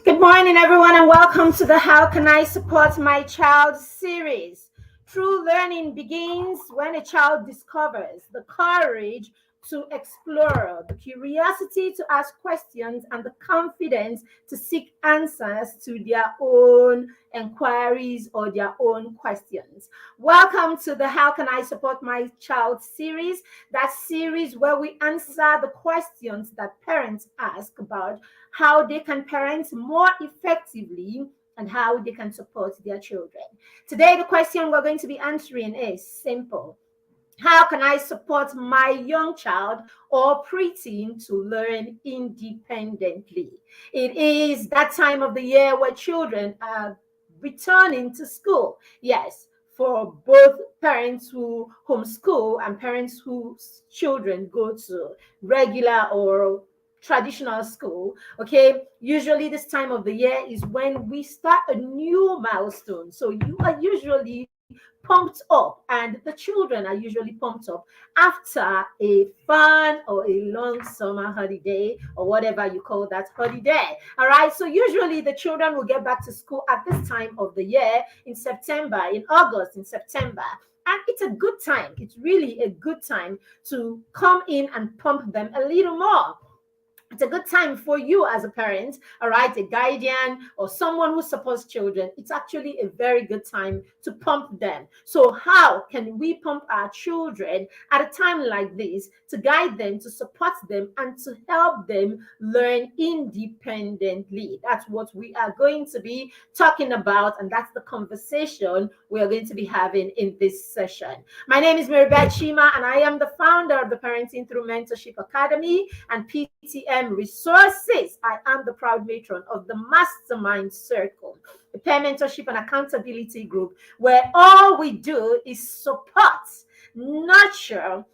Good morning, everyone, and welcome to the How Can I Support My Child series. True learning begins when a child discovers the courage to explore, the curiosity to ask questions, and the confidence to seek answers to their own inquiries or their own questions. Welcome to the How Can I Support My Child series, that series where we answer the questions that parents ask about how they can parent more effectively and how they can support their children. Today, the question we're going to be answering is simple. How can I support my young child or preteen to learn independently? It is that time of the year where children are returning to school. Yes, for both parents who homeschool and parents whose children go to regular or traditional school. Okay, usually this time of the year is when we start a new milestone, so you are usually pumped up and the children are usually pumped up after a fun or a long summer holiday or whatever you call that holiday. All right, so usually the children will get back to school at this time of the year, in September, in August, in September. And it's a good time. It's really a good time to come in and pump them a little more. It's a good time for you as a parent, all right, a guardian or someone who supports children. It's actually a very good time to pump them. So how can we pump our children at a time like this to guide them, to support them, and to help them learn independently? That's what we are going to be talking about, and that's the conversation we are going to be having in this session. My name is Maribeth Chima, and I am the founder of the Parenting Through Mentorship Academy and PTM Resources. I am the proud matron of the Mastermind Circle, a peer mentorship and accountability group where all we do is support, nurture,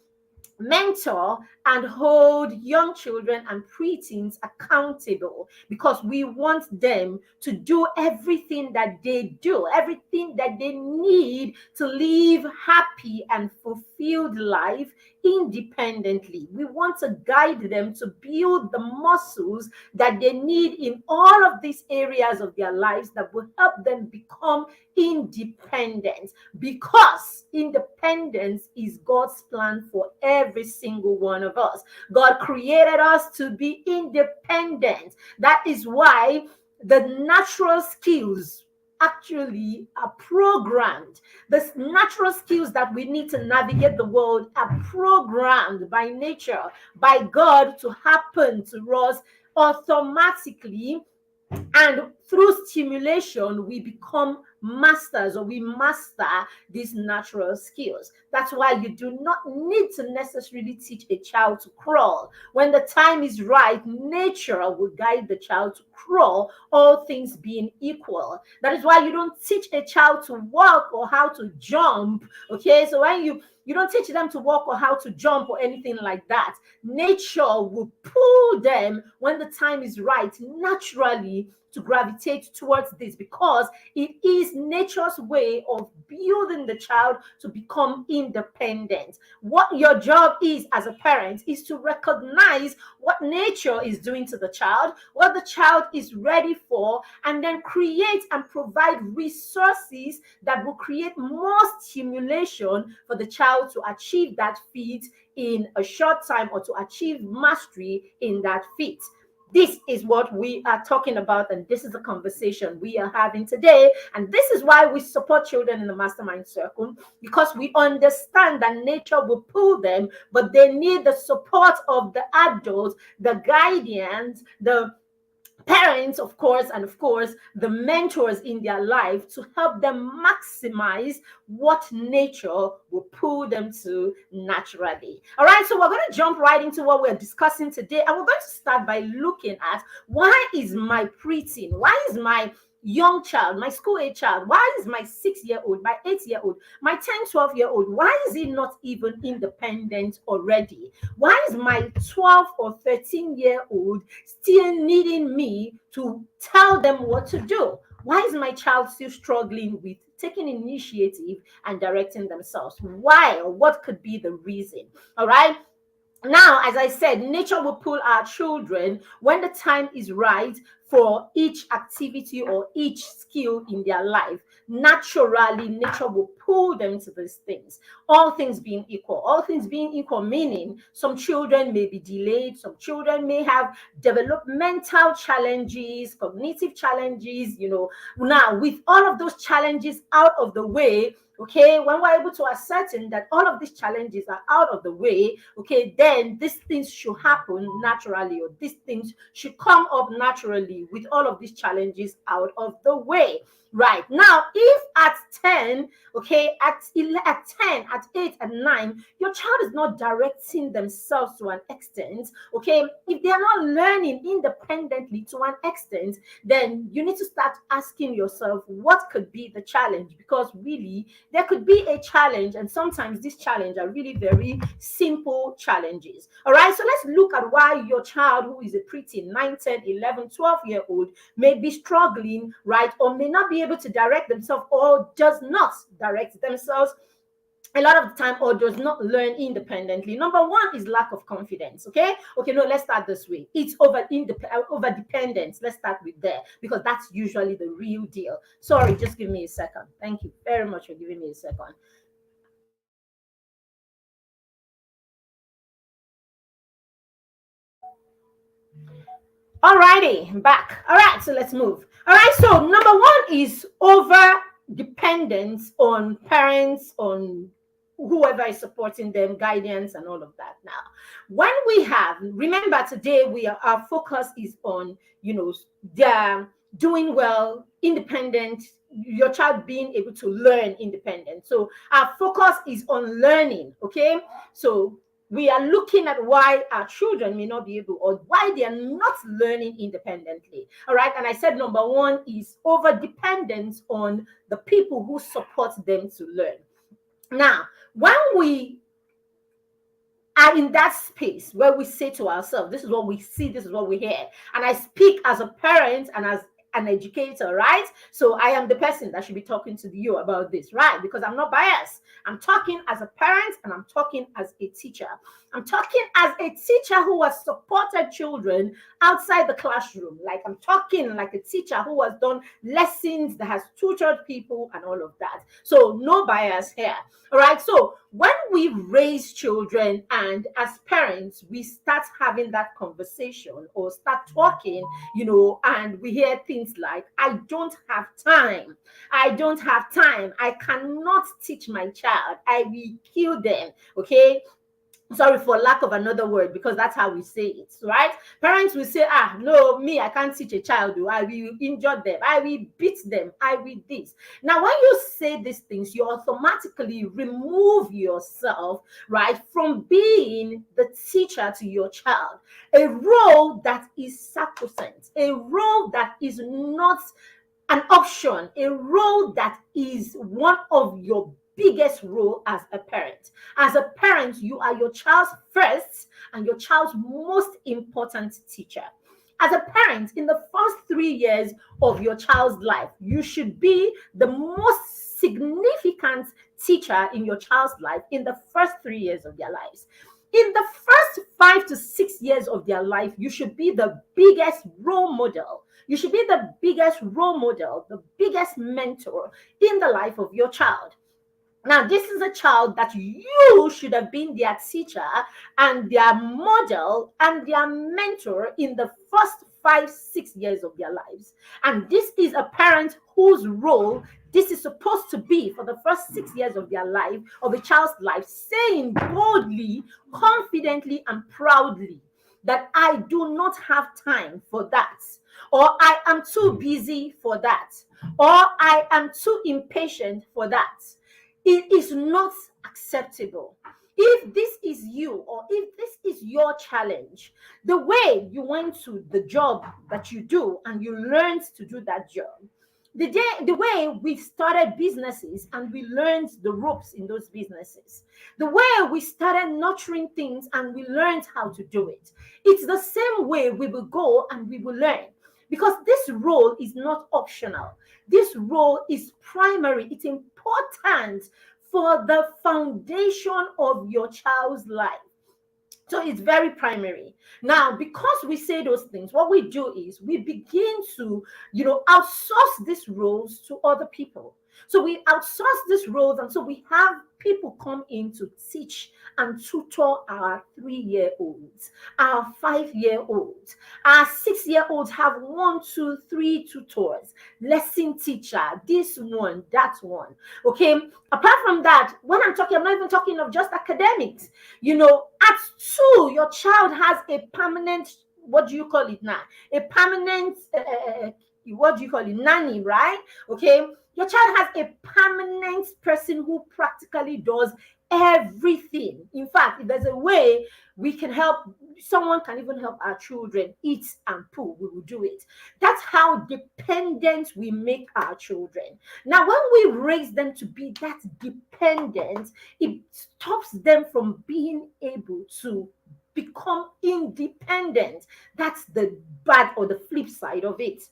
mentor, and hold young children and preteens accountable, because we want them to do everything that they do, everything that they need to live happy and fulfilled life independently. We want to guide them to build the muscles that they need in all of these areas of their lives that will help them become independent, because independence is God's plan for every single one of us. God created us to be independent. That is why the natural skills actually are programmed. The natural skills that we need to navigate the world are programmed by nature, by God, to happen to us automatically, and through stimulation we become masters, or we master these natural skills. That's why you do not need to necessarily teach a child to crawl. When the time is right, nature will guide the child to crawl, all things being equal. That is why you don't teach a child to walk or how to jump. Okay, so when you don't teach them to walk or how to jump or anything like that. Nature will pull them when the time is right, naturally, to gravitate towards this, because it is nature's way of building the child to become independent. What your job is as a parent is to recognize what nature is doing to the child, what the child is ready for, and then create and provide resources that will create more stimulation for the child to achieve that feat in a short time, or to achieve mastery in that feat. This is what we are talking about, and this is the conversation we are having today. And this is why we support children in the Mastermind Circle, because we understand that nature will pull them, but they need the support of the adults, the guardians, the parents, of course, and of course the mentors in their life, to help them maximize what nature will pull them to naturally. All right, so we're going to jump right into what we're discussing today, and we're going to start by looking at, why is my preteen, why is my young child, my school age child, why is my 6-year-old, my 8-year-old, my 10, 12-year-old, why is he not even independent already? Why is my 12 or 13-year-old still needing me to tell them what to do? Why is my child still struggling with taking initiative and directing themselves? Why, or what could be the reason? All right. Now, as I said, nature will pull our children when the time is right for each activity or each skill in their life, naturally nature will pull them to these things. All things being equal, meaning some children may be delayed, some children may have developmental challenges, cognitive challenges. Now with all of those challenges out of the way, okay, when we're able to ascertain that all of these challenges are out of the way, okay, then these things should happen naturally, or these things should come up naturally with all of these challenges out of the way. Right now, if at 10, okay, at 10, at 8, at 9, your child is not directing themselves to an extent, okay, if they are not learning independently to an extent, then you need to start asking yourself what could be the challenge, because really there could be a challenge, and sometimes these challenges are really very simple challenges. All right, so let's look at why your child who is a preteen, 9, 10, 11, 12-year-old may be struggling, right, or may not be able to direct themselves, or does not direct themselves a lot of the time, or does not learn independently. Number one is lack of confidence. Okay, no, let's start this way. It's over dependence. Let's start with there, because that's usually the real deal. Sorry, just give me a second. Thank you very much for giving me a second. Alrighty, I'm back. All right, so let's move. All right, so number one is over dependence on parents, on whoever is supporting them, guidance, and all of that. Now, when we have, remember today, our focus is on, their doing well, independent, your child being able to learn independent. So our focus is on learning. Okay, so we are looking at why our children may not be able, or why they are not learning independently. All right, and I said number one is over dependence on the people who support them to learn. Now, when we are in that space where we say to ourselves, this is what we see, this is what we hear, and I speak as a parent and as an educator, right? So I am the person that should be talking to you about this, right? Because I'm not biased. I'm talking as a parent, and I'm talking as a teacher. I'm talking as a teacher who has supported children outside the classroom. Like, I'm talking like a teacher who has done lessons, that has tutored people and all of that. So no bias here. All right. So when we raise children, and as parents, we start having that conversation or start talking, and we hear things like, I don't have time. I don't have time. I cannot teach my child. I will kill them. Okay, sorry for lack of another word, because that's how we say it, right? Parents will say, no, me, I can't teach a child. I will injure them, I will beat them, I will this. Now, when you say these things, you automatically remove yourself, right, from being the teacher to your child, a role that is sacrosanct, a role that is not an option, a role that is one of your biggest role as a parent. As a parent, you are your child's first and your child's most important teacher. As a parent, in the first 3 years of your child's life, you should be the most significant teacher in your child's life in the first 3 years of their lives. In the first 5 to 6 years of their life, you should be the biggest role model. You should be the biggest role model, the biggest mentor in the life of your child. Now, this is a child that you should have been their teacher and their model and their mentor in the first 5, 6 years of their lives. And this is a parent whose role this is supposed to be for the first 6 years of their life, of a child's life, saying boldly, confidently, and proudly that I do not have time for that, or I am too busy for that, or I am too impatient for that. It is not acceptable. If this is you, or if this is your challenge, the way you went to the job that you do and you learned to do that job, the way we started businesses and we learned the ropes in those businesses, the way we started nurturing things and we learned how to do it, it's the same way we will go and we will learn. Because this role is not optional. This role is primary. It's important for the foundation of your child's life. So it's very primary. Now, because we say those things, what we do is we begin to, outsource these roles to other people. So we outsource these roles, and so we have people come in to teach and tutor our 3-year-olds, our 5-year-olds, our 6-year-olds have 1, 2, 3 tutors, lesson teacher, this one, that one. Okay. Apart from that, when I'm not even talking of just academics. At 2, your child has a permanent, what do you call it now? A permanent, what do you call it? Nanny, right? Okay. Your child has a permanent person who practically does everything. In fact, if there's a way we can help, someone can even help our children eat and poo, we will do it. That's how dependent we make our children. Now, when we raise them to be that dependent, it stops them from being able to become independent. That's the bad or the flip side of it.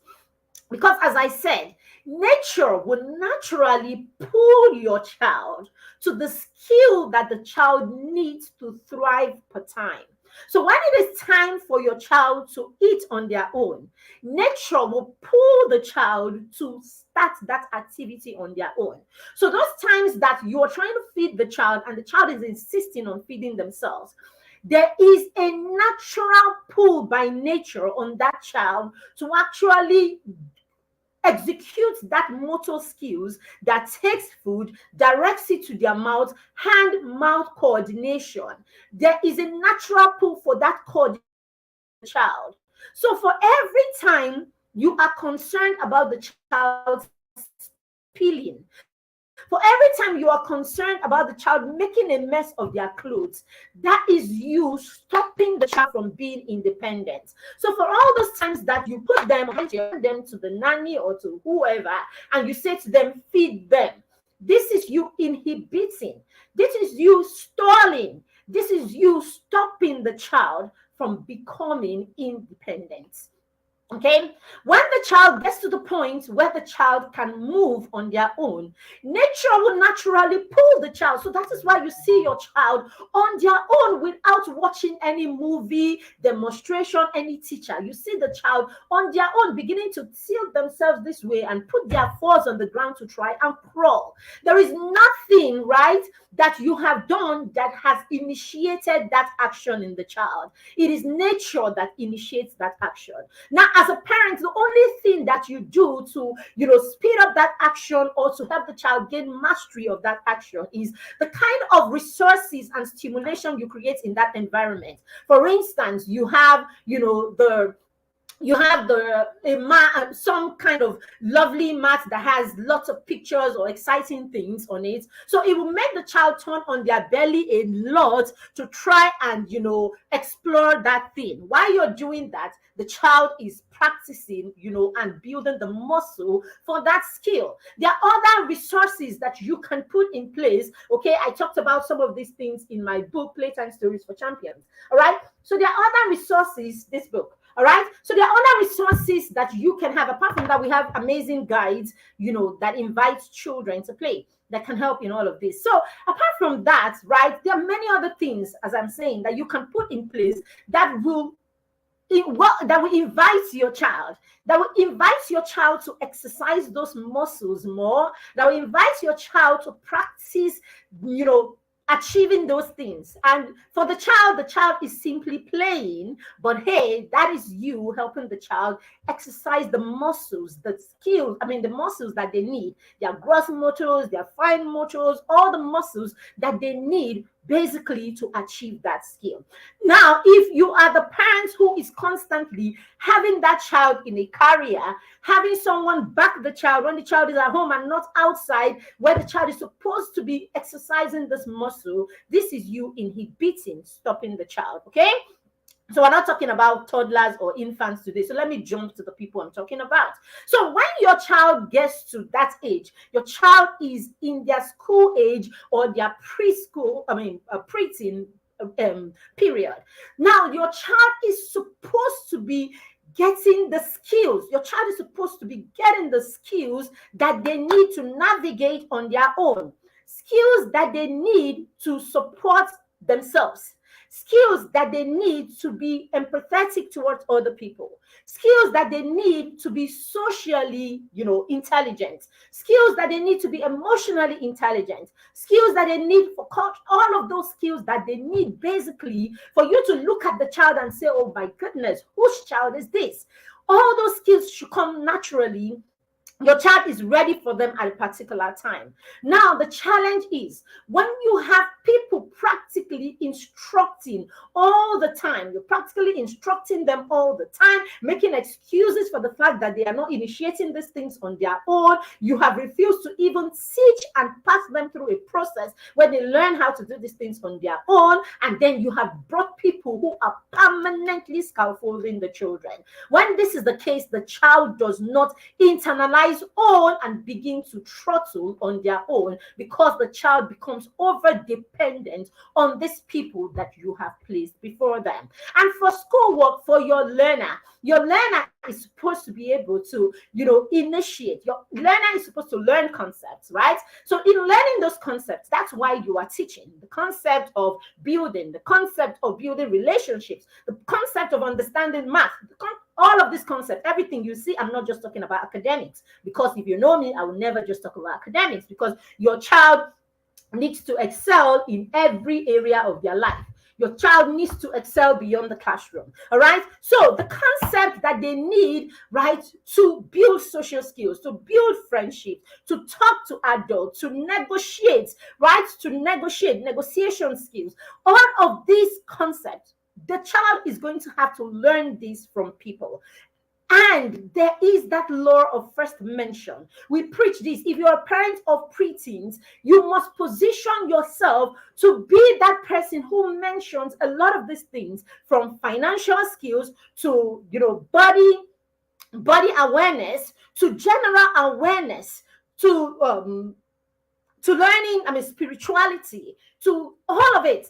Because, as I said, nature will naturally pull your child to the skill that the child needs to thrive per time. So when it is time for your child to eat on their own, nature will pull the child to start that activity on their own. So those times that you are trying to feed the child and the child is insisting on feeding themselves, there is a natural pull by nature on that child to actually execute that motor skills that takes food, directs it to their mouth, hand-mouth coordination. There is a natural pull for that coordination in the child. So for every time you are concerned about the child's peeling, for every time you are concerned about the child making a mess of their clothes, that is you stopping the child from being independent. So for all those times that you put them to the nanny or to whoever, and you say to them, feed them, this is you inhibiting, this is you stalling, this is you stopping the child from becoming independent. Okay, when the child gets to the point where the child can move on their own, nature will naturally pull the child. So that is why you see your child on their own without watching any movie, demonstration, any teacher. You see the child on their own beginning to tilt themselves this way and put their paws on the ground to try and crawl. There is nothing, right, that you have done that has initiated that action in the child. It is nature that initiates that action. Now, as a parent, the only thing that you do to, speed up that action or to help the child gain mastery of that action is the kind of resources and stimulation you create in that environment. For instance, you have, some kind of lovely mat that has lots of pictures or exciting things on it. So it will make the child turn on their belly a lot to try and, explore that thing. While you're doing that, the child is practicing, and building the muscle for that skill. There are other resources that you can put in place. Okay, I talked about some of these things in my book, Playtime Stories for Champions. All right, so there are other resources, this book. All right. So there are other resources that you can have. Apart from that, we have amazing guides, that invite children to play that can help in all of this. So apart from that, right, there are many other things, as I'm saying, that you can put in place that will invite your child, to exercise those muscles more, that will invite your child to practice, achieving those things. And for the child is simply playing, but hey, that is you helping the child exercise the muscles, the skills, the muscles that they need, their gross motors, their fine motors, all the muscles that they need basically to achieve that skill. Now, if you are the parent who is constantly having that child in a career, having someone back the child when the child is at home and not outside where the child is supposed to be exercising this muscle, this is you inhibiting, stopping the child. Okay. So we're not talking about toddlers or infants today. So let me jump to the people I'm talking about. So when your child gets to that age, your child is in their school age or their preschool, preteen period. Now, your child is supposed to be getting the skills. Your child is supposed to be getting the skills that they need to navigate on their own, skills that they need to support themselves, skills that they need to be empathetic towards other people, skills that they need to be socially, intelligent, skills that they need to be emotionally intelligent, skills that they need for all of those skills that they need basically for you to look at the child and say, oh my goodness, whose child is this? All those skills should come naturally. Your child is ready for them at a particular time. Now, the challenge is when you have people practically instructing all the time, you're practically instructing them all the time, making excuses for the fact that they are not initiating these things on their own. You have refused to even teach and pass them through a process where they learn how to do these things on their own. And then you have brought people who are permanently scaffolding the children. When this is the case, the child does not internalize on and begin to throttle on their own, because the child becomes over dependent on these people that you have placed before them. And for schoolwork, for your learner is supposed to be able to, initiate. Your learner is supposed to learn concepts, right? So in learning those concepts, that's why you are teaching the concept of building, the concept of building relationships, the concept of understanding math, all of this concept, everything you see. I'm not just talking about academics, because if you know me, I will never just talk about academics, because your child needs to excel in every area of their life. Your child needs to excel beyond the classroom. All right. So the concept that they need, right, to build social skills, to build friendship, to talk to adults, to negotiate, right, negotiation skills, all of these concepts, the child is going to have to learn this from people. And there is that law of first mention. We preach this. If you're a parent of preteens, you must position yourself to be that person who mentions a lot of these things, from financial skills to, body awareness, to general awareness, to learning, spirituality, to all of it.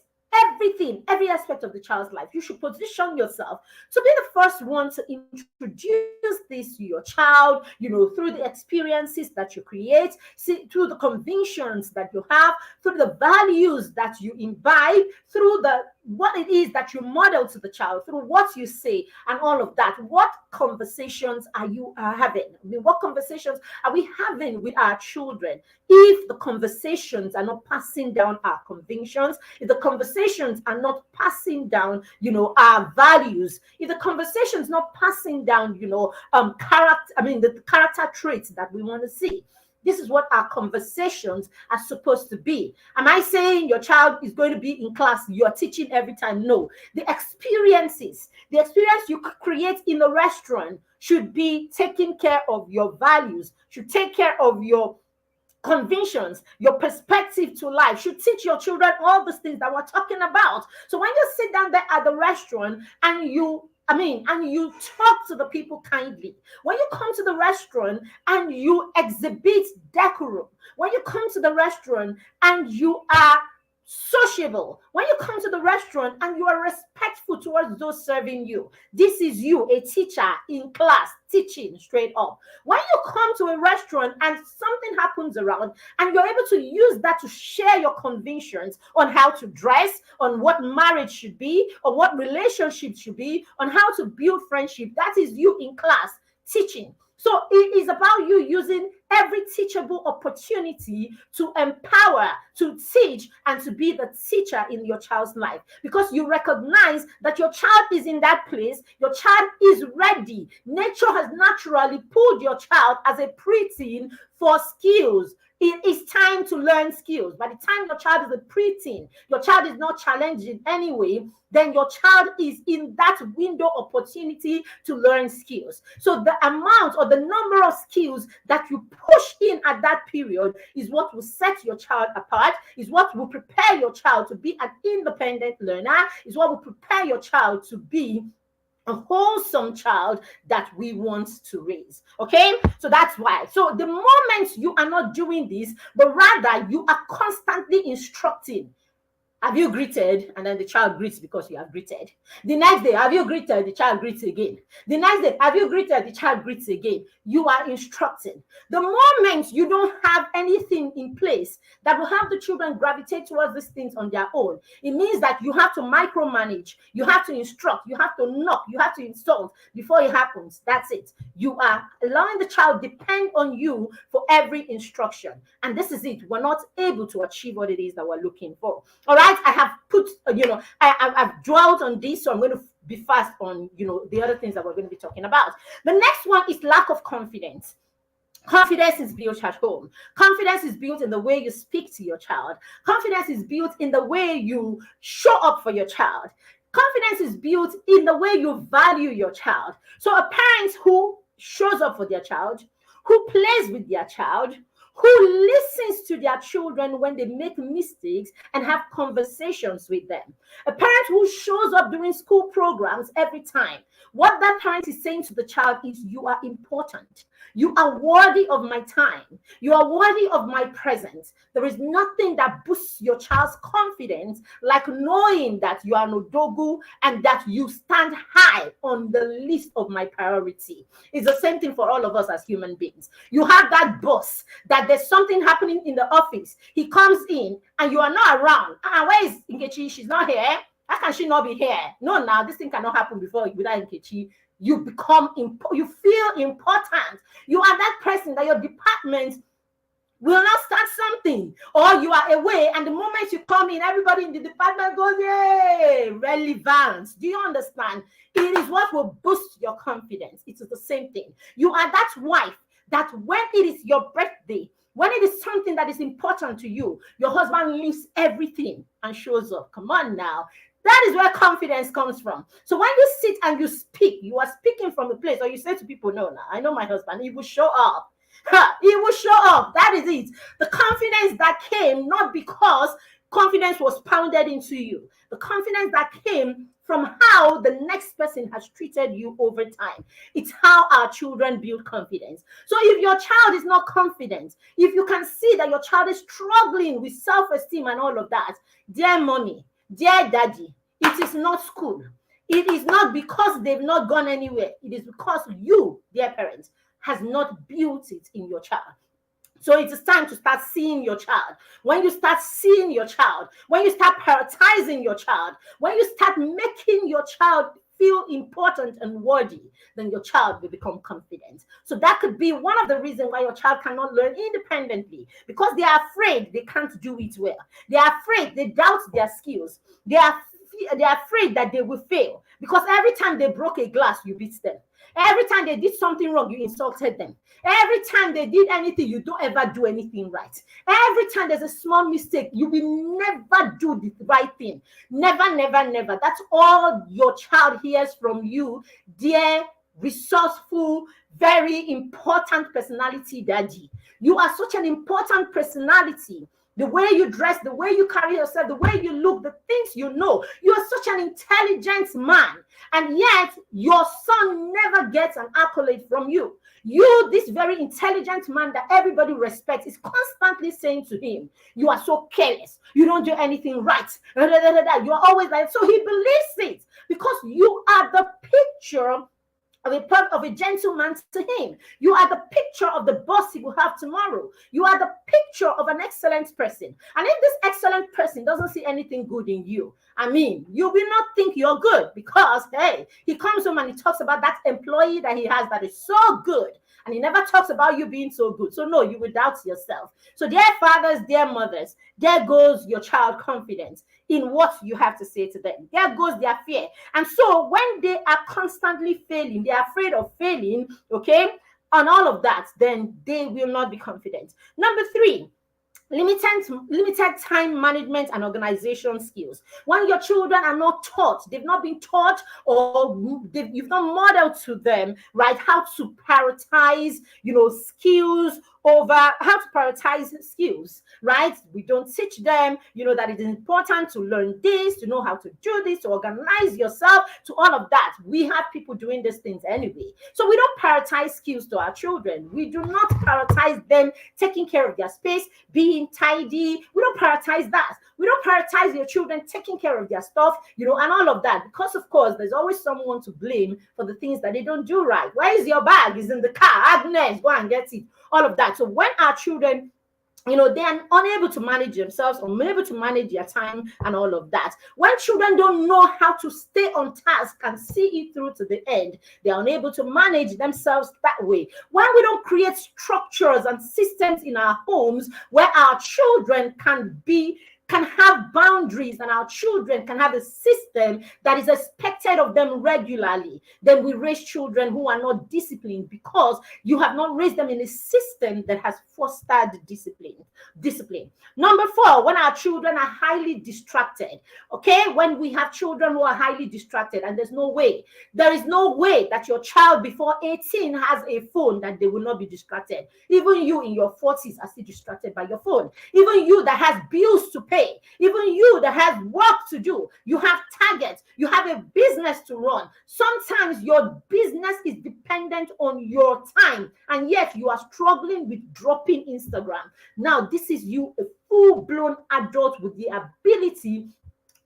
Everything, every aspect of the child's life, you should position yourself to be the first one to introduce this to your child, through the experiences that you create, through the convictions that you have, through the values that you imbibe, through what it is that you model to the child, through what you say and all of that. What conversations are you having? What conversations are we having with our children? If the conversations are not passing down our convictions, if the conversations are not passing down, our values, if the conversations not passing down, the character traits that we want to see. This is what our conversations are supposed to be. Am I saying your child is going to be in class, you're teaching every time? No. The experience you create in the restaurant should be taking care of your values, should take care of your convictions, your perspective to life, should teach your children all these things that we're talking about. So when you sit down there at the restaurant and you talk to the people kindly, when you come to the restaurant and you exhibit decorum, when you come to the restaurant and you are sociable, when you come to the restaurant and you are respectful towards those serving you, this is you, a teacher in class, teaching straight up. When you come to a restaurant and something happens around and you're able to use that to share your convictions on how to dress, on what marriage should be, on what relationships should be, on how to build friendship, that is you in class teaching. So it is about you using every teachable opportunity to empower, to teach, and to be the teacher in your child's life, because you recognize that your child is in that place. Your child is ready. Nature has naturally pulled your child as a preteen for skills. It is time to learn skills. By the time your child is a preteen, your child is not challenged in any way, then your child is in that window opportunity to learn skills. So the amount or the number of skills that you push in at that period is what will set your child apart, is what will prepare your child to be an independent learner, is what will prepare your child to be a wholesome child that we want to raise. Okay, so that's why. So the moment you are not doing this, but rather you are constantly instructing, Have you greeted? And then the child greets because you have greeted. The next day, have you greeted? The child greets again. The next day, have you greeted? The child greets again. You are instructing. The moment you don't have anything in place that will have the children gravitate towards these things on their own, it means that you have to micromanage, you have to instruct, you have to knock, you have to insult before it happens. That's it. You are allowing the child depend on you for every instruction. And this is it. We're not able to achieve what it is that we're looking for. All right. I have put, I've dwelt on this, so I'm going to be fast on, the other things that we're going to be talking about. The next one is lack of confidence. Confidence is built at home. Confidence is built in the way you speak to your child. Confidence is built in the way you show up for your child. Confidence is built in the way you value your child. So a parent who shows up for their child, who plays with their child, who listens to their children when they make mistakes and have conversations with them. A parent who shows up during school programs every time. What that parent is saying to the child is, you are important. You are worthy of my time. You are worthy of my presence. There is nothing that boosts your child's confidence like knowing that you are an odogu and that you stand high on the list of my priority. It's the same thing for all of us as human beings. You have that boss that there's something happening in the office. He comes in and you are not around. Where is Nkechi? She's not here. How can she not be here? No, now this thing cannot happen without Nkechi. You you feel important. You are that person that your department will not start something, or you are away, and the moment you come in, everybody in the department goes, yay, relevance. Do you understand? It is what will boost your confidence. It is the same thing. You are that wife that when it is your birthday, when it is something that is important to you, your husband leaves everything and shows up. Come on now. That is where confidence comes from. So when you sit and you speak, you are speaking from a place, or you say to people, no, I know my husband, he will show up. He will show up. That is it. The confidence that came not because confidence was pounded into you. The confidence that came from how the next person has treated you over time. It's how our children build confidence. So if your child is not confident, if you can see that your child is struggling with self-esteem and all of that, dear mommy, dear daddy, it is not school. It is not because they've not gone anywhere. It is because you, dear parents, has not built it in your child. So it is time to start seeing your child. When you start seeing your child, when you start prioritizing your child, when you start making your child feel important and worthy, then your child will become confident. So that could be one of the reasons why your child cannot learn independently, because they are afraid they can't do it well. They are afraid, they doubt their skills. They are afraid that they will fail, because every time they broke a glass, you beat them. Every time they did something wrong, you insulted them. Every time they did anything, you don't ever do anything right. Every time there's a small mistake, you will never do the right thing. Never, never, never. That's all your child hears from you, dear, resourceful, very important personality daddy. You are such an important personality. The way you dress, the way you carry yourself, the way you look, the things you know. You are such an intelligent man. And yet, your son never gets an accolade from you. You, this very intelligent man that everybody respects, is constantly saying to him, you are so careless. You don't do anything right. You are always like, so he believes it because you are the picture of a gentleman to him. You are the picture of the boss he will have tomorrow. You are the picture of an excellent person. And if this excellent person doesn't see anything good in you, I mean, you will not think you're good, because, hey, he comes home and he talks about that employee that he has that is so good. And he never talks about you being so good. So no, you will doubt yourself. So dear fathers, dear mothers, there goes your child confidence in what you have to say to them. There goes their fear. And so when they are constantly failing, they are afraid of failing, okay, on all of that, then they will not be confident. Number 3, limited time management and organization skills. When your children are not taught, they've not been taught, or you've not modeled to them, right, how to prioritize, skills, over how to prioritize skills, right? We don't teach them, that it is important to learn this, to know how to do this, to organize yourself, to all of that. We have people doing these things anyway. So we don't prioritize skills to our children. We do not prioritize them taking care of their space, being tidy. We don't prioritize that. We don't prioritize your children taking care of their stuff, and all of that. Because, of course, there's always someone to blame for the things that they don't do right. Where is your bag? It's in the car. Agnes, go and get it. All of that. So when our children, they are unable to manage themselves, unable to manage their time and all of that. When children don't know how to stay on task and see it through to the end, they are unable to manage themselves that way. When we don't create structures and systems in our homes where our children can have boundaries and our children can have a system that is expected of them regularly, then we raise children who are not disciplined because you have not raised them in a system that has fostered discipline. Number 4, when our children are highly distracted, okay? When we have children who are highly distracted, and there is no way that your child before 18 has a phone that they will not be distracted. Even you in your 40s are still distracted by your phone. Even you that has bills to pay, even you that has work to do, you have targets, you have a business to run. Sometimes your business is dependent on your time, and yet you are struggling with dropping Instagram. Now, this is you, a full-blown adult with the ability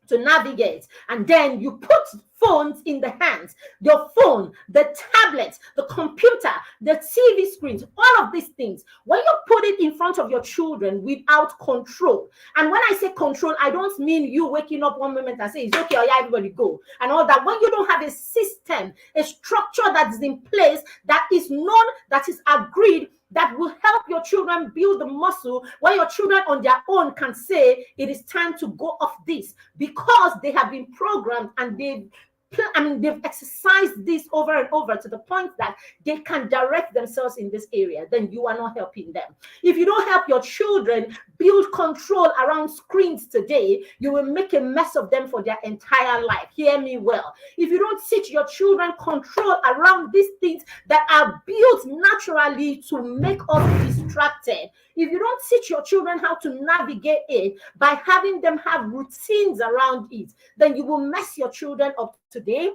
to navigate, and then you put phones in the hands, your phone, the tablet, the computer, the TV screens, all of these things. When you put it in front of your children without control, and when I say control, I don't mean you waking up one moment and say it's okay, oh yeah, everybody go and all that. When you don't have a system, a structure that is in place, that is known, that is agreed, that will help your children build the muscle, where your children on their own can say it is time to go off this, because they have been programmed and they've exercised this over and over to the point that they can direct themselves in this area. Then you are not helping them. If you don't help your children build control around screens today, you will make a mess of them for their entire life. Hear me well. If you don't teach your children control around these things that are built naturally to make us distracted, if you don't teach your children how to navigate it by having them have routines around it, then you will mess your children up today.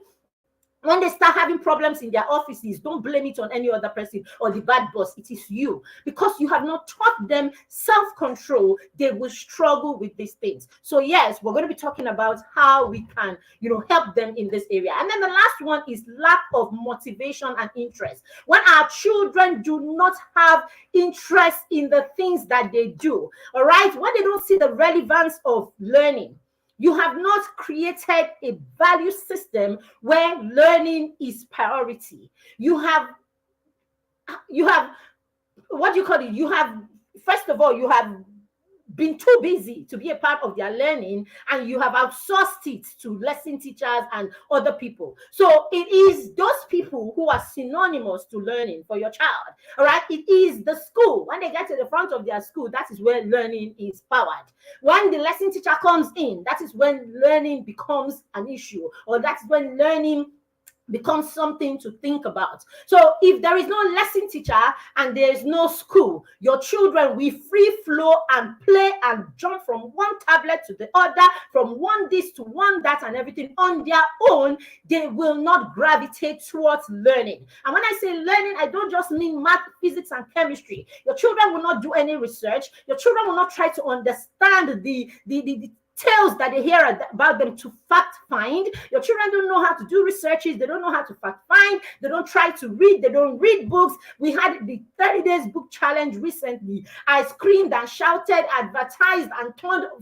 When they start having problems in their offices, don't blame it on any other person or the bad boss. It is you. Because you have not taught them self-control, they will struggle with these things. So yes, we're going to be talking about how we can, help them in this area. And then the last one is lack of motivation and interest. When our children do not have interest in the things that they do, all right? When they don't see the relevance of learning, you have not created a value system where learning is priority. You have what do you call it? You have, first of all, you have been too busy to be a part of their learning, and you have outsourced it to lesson teachers and other people. So it is those people who are synonymous to learning for your child. All right. It is the school. When they get to the front of their school, that is where learning is powered. When the lesson teacher comes in, that is when learning becomes an issue, or that's when learning becomes something to think about. So if there is no lesson teacher and there is no school, your children will free flow and play and jump from one tablet to the other, from one this to one that and everything on their own. They will not gravitate towards learning. And when I say learning, I don't just mean math, physics, and chemistry. Your children will not do any research. Your children will not try to understand the tales that they hear about them to fact find. Your children don't know how to do researches. They don't know how to fact find. They don't try to read. They don't read books. We had the 30 days book challenge recently. I screamed and shouted, advertised, and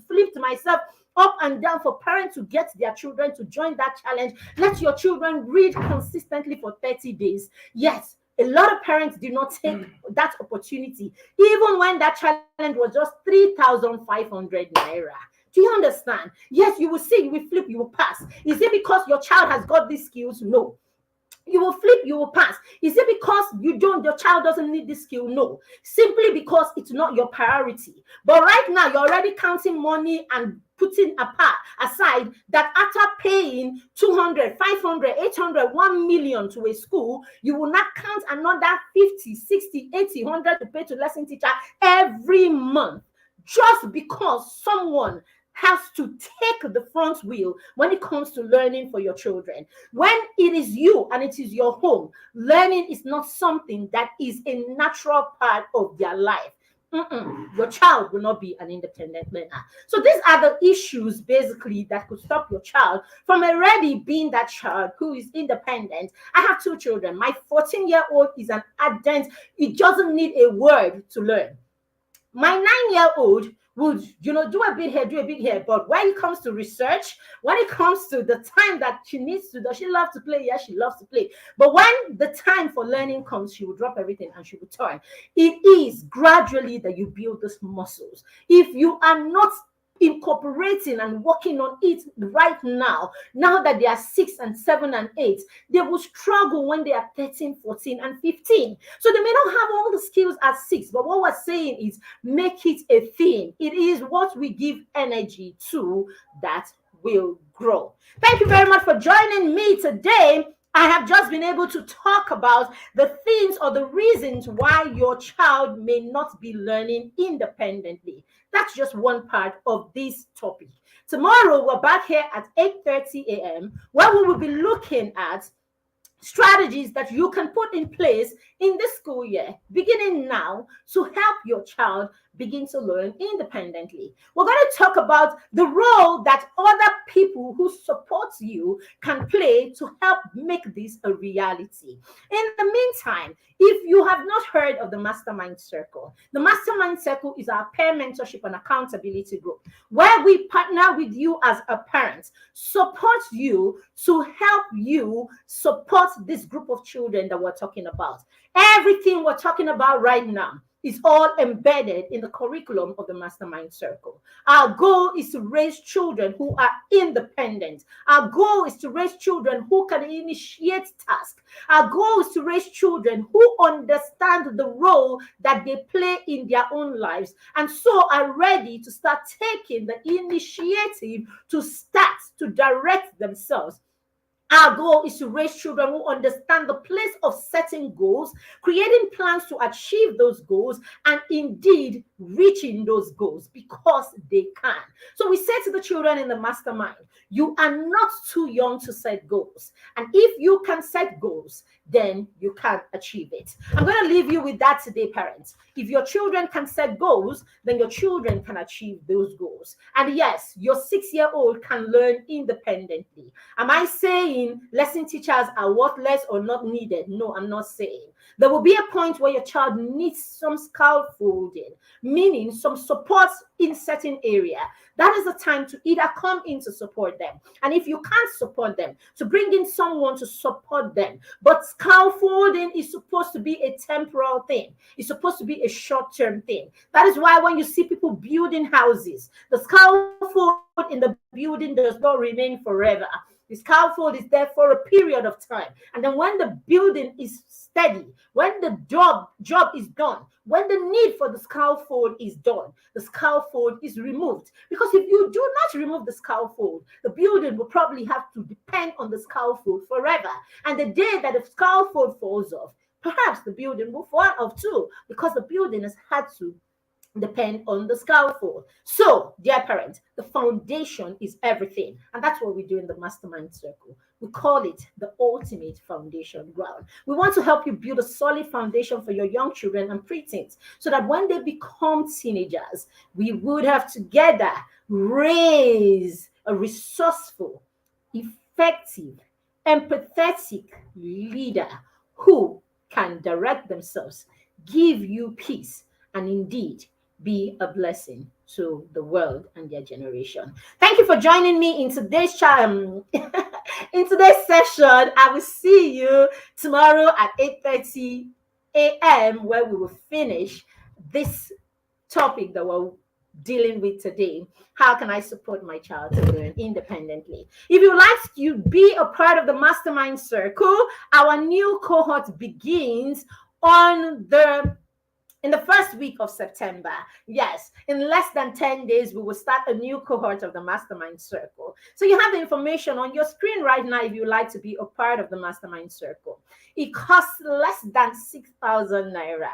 flipped myself up and down for parents to get their children to join that challenge. Let your children read consistently for 30 days. Yes, a lot of parents did not take that opportunity, even when that challenge was just 3,500 naira. Do you understand? Yes, you will see, you will flip, you will pass. Is it because your child has got these skills? No. You will flip, you will pass. Is it because your child doesn't need this skill? No. Simply because it's not your priority. But right now, you're already counting money and putting aside that after paying 200, 500, 800, 1 million to a school, you will not count another 50, 60, 80, 100 to pay to lesson teacher every month, just because someone has to take the front wheel when it comes to learning for your children. When it is you and it is your home, learning is not something that is a natural part of their life. Your child will not be an independent learner. So these are the issues basically that could stop your child from already being that child who is independent. I have 2 children. My 14-year-old is an ardent, he doesn't need a word to learn. My 9-year-old would, do a bit here. But when it comes to research, when it comes to the time that she needs to, does she love to play? Yes, she loves to play. But when the time for learning comes, she will drop everything and she will turn. It is gradually that you build these muscles. If you are not incorporating and working on it right now that they are 6 and 7 and 8, they will struggle when they are 13, 14 and 15. So they may not have all the skills at 6, but what we're saying is make it a thing. It is what we give energy to that will grow. Thank you very much for joining me today. I have just been able to talk about the things or the reasons why your child may not be learning independently. That's just one part of this topic. Tomorrow, we're back here at 8:30 a.m. where we will be looking at strategies that you can put in place in this school year, beginning now, to help your child begin to learn independently. We're going to talk about the role that other people who support you can play to help make this a reality. In the meantime, if you have not heard of the Mastermind Circle, the Mastermind Circle is our peer mentorship and accountability group where we partner with you as a parent, support you to help you support this group of children that we're talking about. Everything we're talking about right now is all embedded in the curriculum of the Mastermind Circle. Our goal is to raise children who are independent. Our goal is to raise children who can initiate tasks. Our goal is to raise children who understand the role that they play in their own lives and so are ready to start taking the initiative to start to direct themselves. Our goal is to raise children who understand the place of setting goals, creating plans to achieve those goals, and indeed reaching those goals because they can. So we say to the children in the mastermind, you are not too young to set goals. And if you can set goals, then you can achieve it. I'm going to leave you with that today, parents. If your children can set goals, then your children can achieve those goals. And yes, your 6-year-old can learn independently. Am I saying lesson teachers are worthless or not needed? No, I'm not saying. There will be a point where your child needs some scaffolding, meaning some support in certain area. That is the time to either come in to support them. And if you can't support them, to bring in someone to support them. But scaffolding is supposed to be a temporal thing. It's supposed to be a short-term thing. That is why when you see people building houses, the scaffold in the building does not remain forever. The scaffold is there for a period of time. And then when the building is steady, when the job is done, when the need for the scaffold is done, the scaffold is removed. Because if you do not remove the scaffold, the building will probably have to depend on the scaffold forever. And the day that the scaffold falls off, perhaps the building will fall off too, because the building has had to depend on the scaffold. So, dear parents, the foundation is everything. And that's what we do in the Mastermind Circle. We call it the ultimate foundation ground. We want to help you build a solid foundation for your young children and preteens so that when they become teenagers, we would have together raised a resourceful, effective, empathetic leader who can direct themselves, give you peace, and indeed be a blessing to the world and their generation. Thank you for joining me in today's in today's session. I will see you tomorrow at 8:30 a.m. where we will finish this topic that we're dealing with today. How can I support my child to learn independently? If you like to be a part of the Mastermind Circle, our new cohort begins on the in the first week of September. Yes, in less than 10 days, we will start a new cohort of the Mastermind Circle. So you have the information on your screen right now if you like to be a part of the Mastermind Circle. It costs less than 6,000 naira.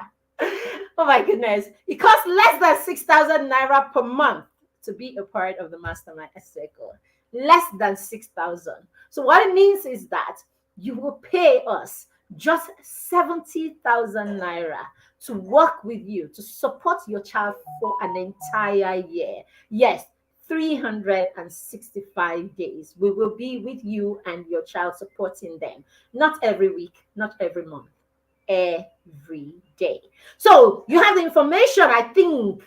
Oh my goodness. It costs less than 6,000 naira per month to be a part of the Mastermind Circle. Less than 6,000. So what it means is that you will pay us just 70,000 naira to work with you, to support your child for an entire year. Yes, 365 days. We will be with you and your child, supporting them. Not every week, not every month, every day. So you have the information. I think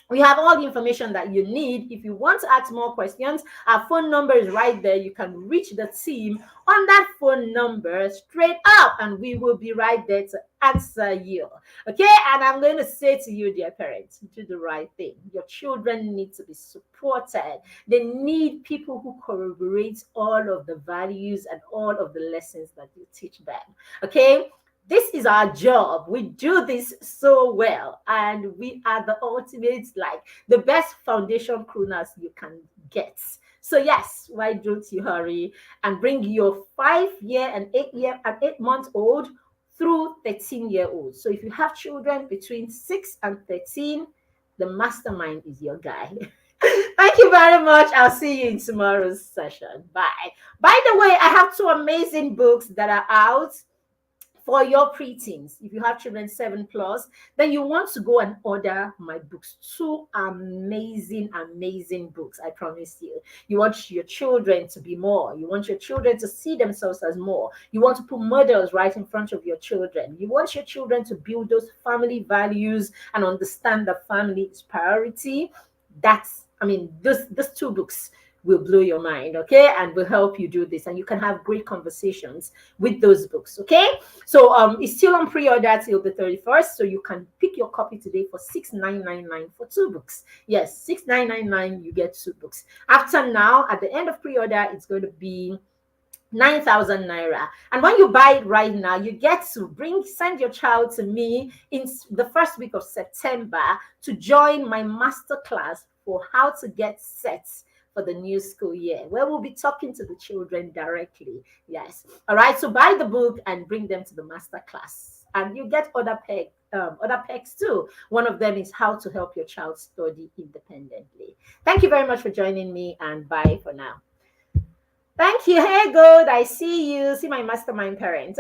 we have all the information that you need. If you want to ask more questions, our phone number is right there. You can reach the team on that phone number straight up, and we will be right there to answer you. Okay? And I'm going to say to you, dear parents, do the right thing. Your children need to be supported. They need people who corroborate all of the values and all of the lessons that you teach them. Okay? This is our job. We do this so well, and we are the ultimate, like the best foundation crooners you can get. So yes, why don't you hurry and bring your 5 year and 8 year and 8 month old through 13-year-old. So if you have children between 6 and 13, the mastermind is your guy. Thank you very much. I'll see you in tomorrow's session. Bye. By the way, I have 2 amazing books that are out for your preteens. If you have children 7+, then you want to go and order my books. 2 amazing books, I promise you. You want your children to be more. You want your children to see themselves as more. You want to put models right in front of your children. You want your children to build those family values and understand that family is priority. Those 2 books will blow your mind, okay, and will help you do this, and you can have great conversations with those books. Okay, so it's still on pre-order till the 31st, so you can pick your copy today for 6,999 for 2 books. Yes, 6,999, you get 2 books. After now, at the end of pre-order, it's going to be 9,000 naira. And when you buy it right now, you get to send your child to me in the first week of September to join my master class for how to get set for the new school year, where we'll be talking to the children directly. Yes. All right. So buy the book and bring them to the master class, and you get other perks too. One of them is how to help your child study independently. Thank you very much for joining me, and bye for now. Thank you. Hey, good. I see you. See my mastermind parent.